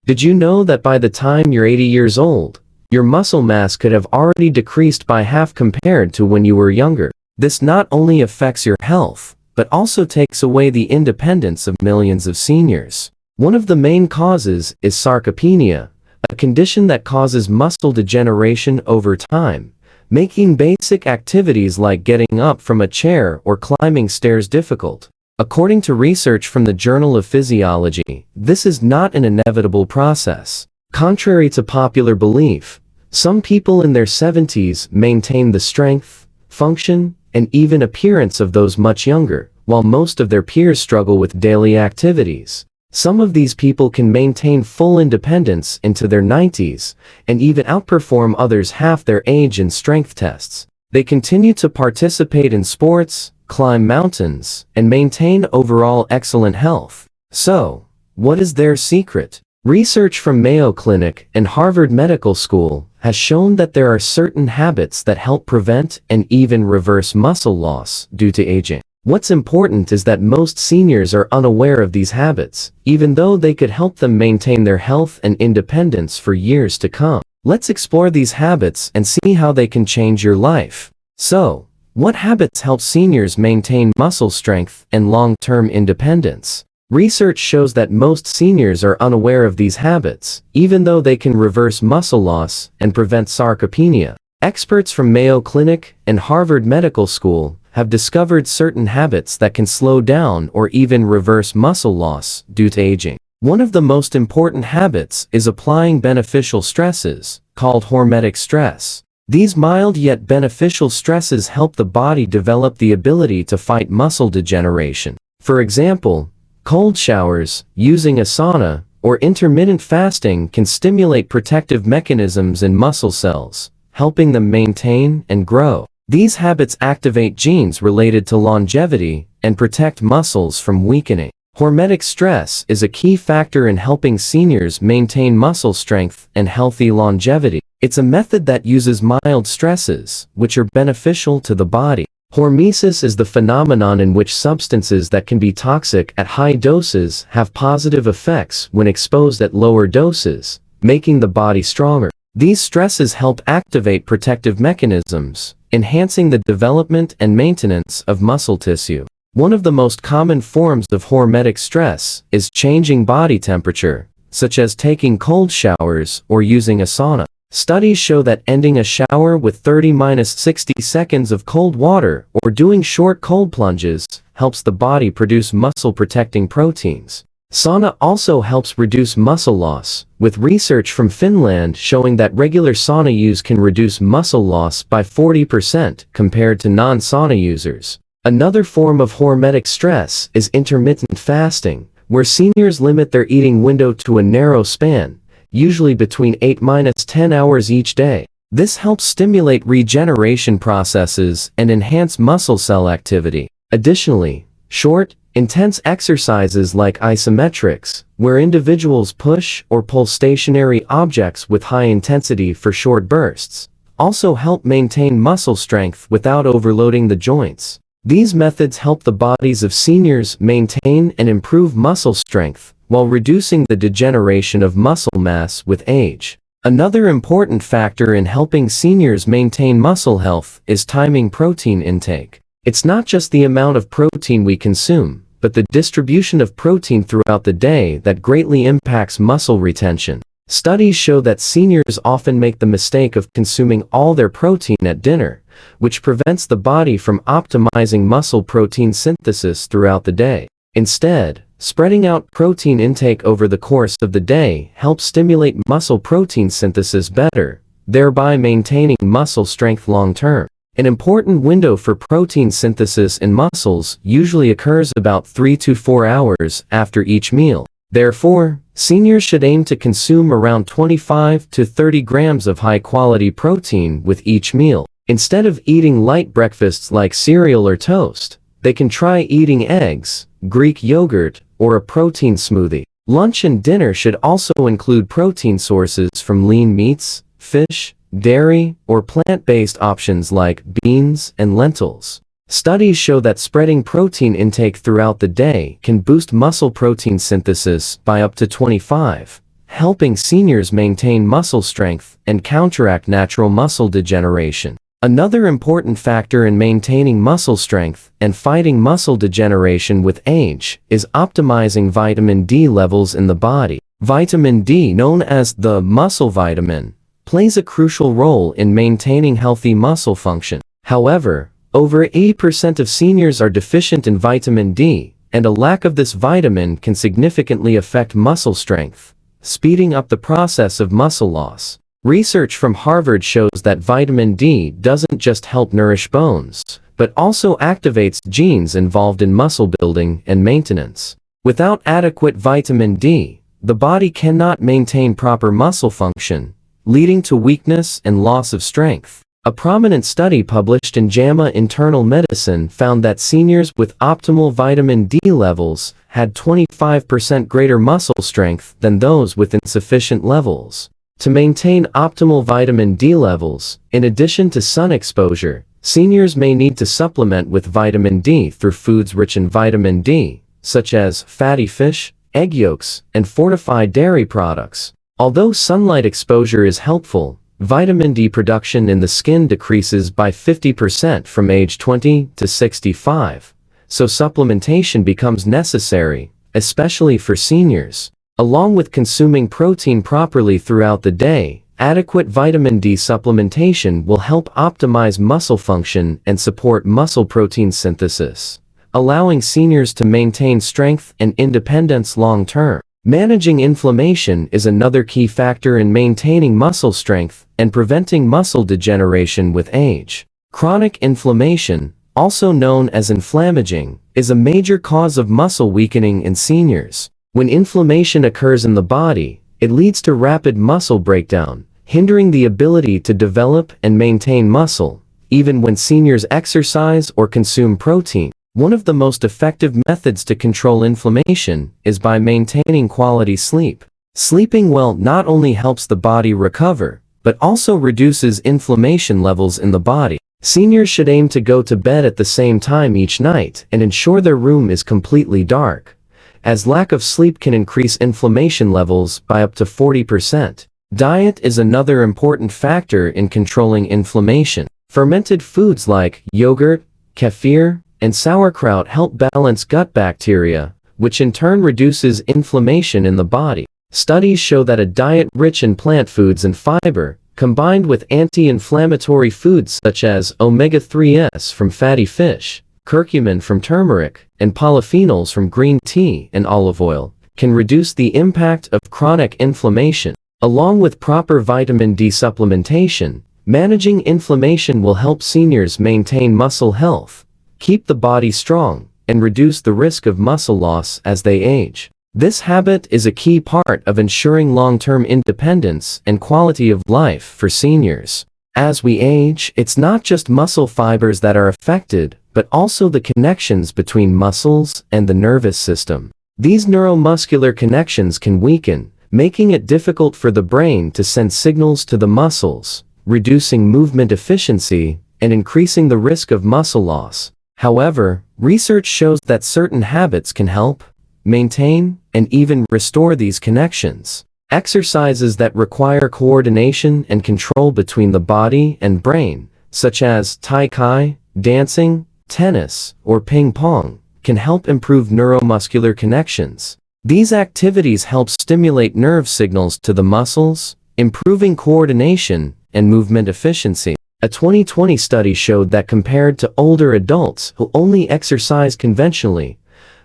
Did you know that by the time you're 80 years old, your muscle mass could have already decreased by half compared to when you were younger? This not only affects your health, but also takes away the independence of millions of seniors. One of the main causes is sarcopenia, a condition that causes muscle degeneration over time, making basic activities like getting up from a chair or climbing stairs difficult. According to research from the Journal of Physiology, this is not an inevitable process. Contrary to popular belief, some people in their 70s maintain the strength, function, and even appearance of those much younger, while most of their peers struggle with daily activities. Some of these people can maintain full independence into their 90s, and even outperform others half their age in strength tests. They continue to participate in sports, climb mountains, and maintain overall excellent health. So, what is their secret? Research from Mayo Clinic and Harvard Medical School has shown that there are certain habits that help prevent and even reverse muscle loss due to aging. What's important is that most seniors are unaware of these habits, even though they could help them maintain their health and independence for years to come. Let's explore these habits and see how they can change your life. So, what habits help seniors maintain muscle strength and long-term independence? Research shows that most seniors are unaware of these habits, even though they can reverse muscle loss and prevent sarcopenia. Experts from Mayo Clinic and Harvard Medical School have discovered certain habits that can slow down or even reverse muscle loss due to aging. One of the most important habits is applying beneficial stresses, called hormetic stress. These mild yet beneficial stresses help the body develop the ability to fight muscle degeneration. For example, cold showers, using a sauna, or intermittent fasting can stimulate protective mechanisms in muscle cells, helping them maintain and grow. These habits activate genes related to longevity and protect muscles from weakening. Hormetic stress is a key factor in helping seniors maintain muscle strength and healthy longevity. It's a method that uses mild stresses, which are beneficial to the body. Hormesis is the phenomenon in which substances that can be toxic at high doses have positive effects when exposed at lower doses, making the body stronger. These stresses help activate protective mechanisms, enhancing the development and maintenance of muscle tissue. One of the most common forms of hormetic stress is changing body temperature, such as taking cold showers or using a sauna. Studies show that ending a shower with 30–60 seconds of cold water or doing short cold plunges helps the body produce muscle-protecting proteins. Sauna also helps reduce muscle loss, with research from Finland showing that regular sauna use can reduce muscle loss by 40% compared to non-sauna users. Another form of hormetic stress is intermittent fasting, where seniors limit their eating window to a narrow span, usually between 8–10 hours each day. This helps stimulate regeneration processes and enhance muscle cell activity. Additionally, short, intense exercises like isometrics, where individuals push or pull stationary objects with high intensity for short bursts, also help maintain muscle strength without overloading the joints. These methods help the bodies of seniors maintain and improve muscle strength, while reducing the degeneration of muscle mass with age. Another important factor in helping seniors maintain muscle health is timing protein intake. It's not just the amount of protein we consume, but the distribution of protein throughout the day that greatly impacts muscle retention. Studies show that seniors often make the mistake of consuming all their protein at dinner, which prevents the body from optimizing muscle protein synthesis throughout the day. Instead, spreading out protein intake over the course of the day helps stimulate muscle protein synthesis better, thereby maintaining muscle strength long-term. An important window for protein synthesis in muscles usually occurs about 3 to 4 hours after each meal. Therefore, seniors should aim to consume around 25 to 30 grams of high-quality protein with each meal. Instead of eating light breakfasts like cereal or toast, they can try eating eggs, Greek yogurt, or a protein smoothie. Lunch and dinner should also include protein sources from lean meats, fish, dairy, or plant-based options like beans and lentils. Studies show that spreading protein intake throughout the day can boost muscle protein synthesis by up to 25 helping seniors maintain muscle strength and counteract natural muscle degeneration. Another important factor in maintaining muscle strength and fighting muscle degeneration with age is optimizing vitamin D levels in the body. Vitamin D, known as the muscle vitamin, plays a crucial role in maintaining healthy muscle function. However, over 80% of seniors are deficient in vitamin D, and a lack of this vitamin can significantly affect muscle strength, speeding up the process of muscle loss. Research from Harvard shows that vitamin D doesn't just help nourish bones, but also activates genes involved in muscle building and maintenance. Without adequate vitamin D, the body cannot maintain proper muscle function, leading to weakness and loss of strength. A prominent study published in JAMA Internal Medicine found that seniors with optimal vitamin D levels had 25% greater muscle strength than those with insufficient levels. To maintain optimal vitamin D levels, in addition to sun exposure, seniors may need to supplement with vitamin D through foods rich in vitamin D, such as fatty fish, egg yolks, and fortified dairy products. Although sunlight exposure is helpful, vitamin D production in the skin decreases by 50% from age 20 to 65, so supplementation becomes necessary, especially for seniors. Along with consuming protein properly throughout the day, adequate vitamin D supplementation will help optimize muscle function and support muscle protein synthesis, allowing seniors to maintain strength and independence long-term. Managing inflammation is another key factor in maintaining muscle strength and preventing muscle degeneration with age. Chronic inflammation, also known as inflammaging, is a major cause of muscle weakening in seniors. When inflammation occurs in the body, it leads to rapid muscle breakdown, hindering the ability to develop and maintain muscle, even when seniors exercise or consume protein. One of the most effective methods to control inflammation is by maintaining quality sleep. Sleeping well not only helps the body recover, but also reduces inflammation levels in the body. Seniors should aim to go to bed at the same time each night and ensure their room is completely dark, as lack of sleep can increase inflammation levels by up to 40%. Diet is another important factor in controlling inflammation. Fermented foods like yogurt, kefir, and sauerkraut help balance gut bacteria, which in turn reduces inflammation in the body. Studies show that a diet rich in plant foods and fiber, combined with anti-inflammatory foods such as omega-3s from fatty fish, curcumin from turmeric, and polyphenols from green tea and olive oil, can reduce the impact of chronic inflammation. Along with proper vitamin D supplementation, managing inflammation will help seniors maintain muscle health, keep the body strong, and reduce the risk of muscle loss as they age. This habit is a key part of ensuring long-term independence and quality of life for seniors. As we age, it's not just muscle fibers that are affected, but also the connections between muscles and the nervous system. These neuromuscular connections can weaken, making it difficult for the brain to send signals to the muscles, reducing movement efficiency and increasing the risk of muscle loss. However, research shows that certain habits can help maintain and even restore these connections. Exercises that require coordination and control between the body and brain, such as tai chi, dancing, tennis, or ping pong, can help improve neuromuscular connections. These activities help stimulate nerve signals to the muscles, improving coordination and movement efficiency. A 2020 study showed that compared to older adults who only exercise conventionally,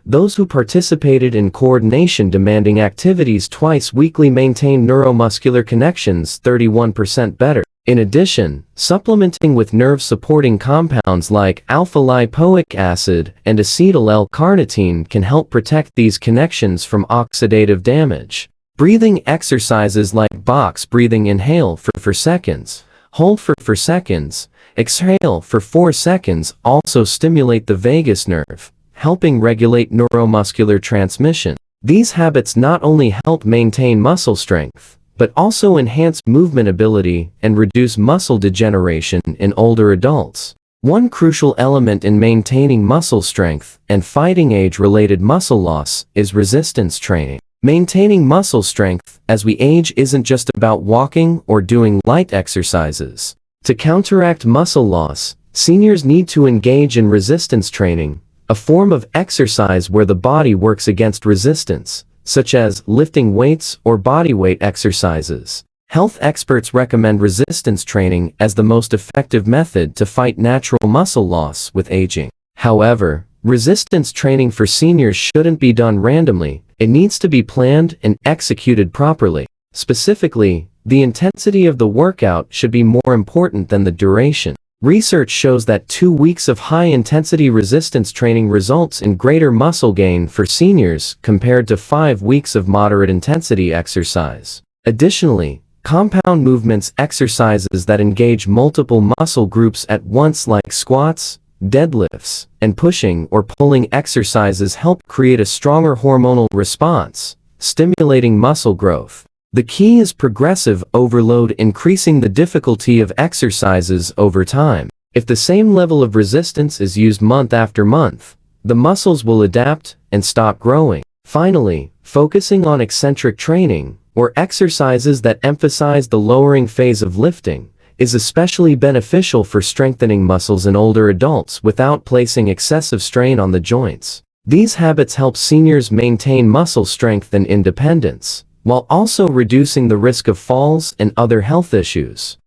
those who participated in coordination-demanding activities twice weekly maintained neuromuscular connections 31% better. In addition, supplementing with nerve-supporting compounds like alpha-lipoic acid and acetyl L-carnitine can help protect these connections from oxidative damage. Breathing exercises like box breathing, inhale for 4 seconds, hold for 4 seconds, exhale for 4 seconds also stimulate the vagus nerve, helping regulate neuromuscular transmission. These habits not only help maintain muscle strength, but also enhance movement ability and reduce muscle degeneration in older adults. One crucial element in maintaining muscle strength and fighting age-related muscle loss is resistance training. Maintaining muscle strength as we age isn't just about walking or doing light exercises. To counteract muscle loss, seniors need to engage in resistance training, a form of exercise where the body works against resistance, such as lifting weights or bodyweight exercises. Health experts recommend resistance training as the most effective method to fight natural muscle loss with aging. However, resistance training for seniors shouldn't be done randomly. It needs to be planned and executed properly. Specifically, the intensity of the workout should be more important than the duration. Research shows that 2 weeks of high-intensity resistance training results in greater muscle gain for seniors compared to 5 weeks of moderate-intensity exercise. Additionally, compound movements exercises that engage multiple muscle groups at once like squats, deadlifts, and pushing or pulling exercises help create a stronger hormonal response, stimulating muscle growth. The key is progressive overload, increasing the difficulty of exercises over time. If the same level of resistance is used month after month, the muscles will adapt and stop growing. Finally, focusing on eccentric training, or exercises that emphasize the lowering phase of lifting, is especially beneficial for strengthening muscles in older adults without placing excessive strain on the joints. These habits help seniors maintain muscle strength and independence, while also reducing the risk of falls and other health issues.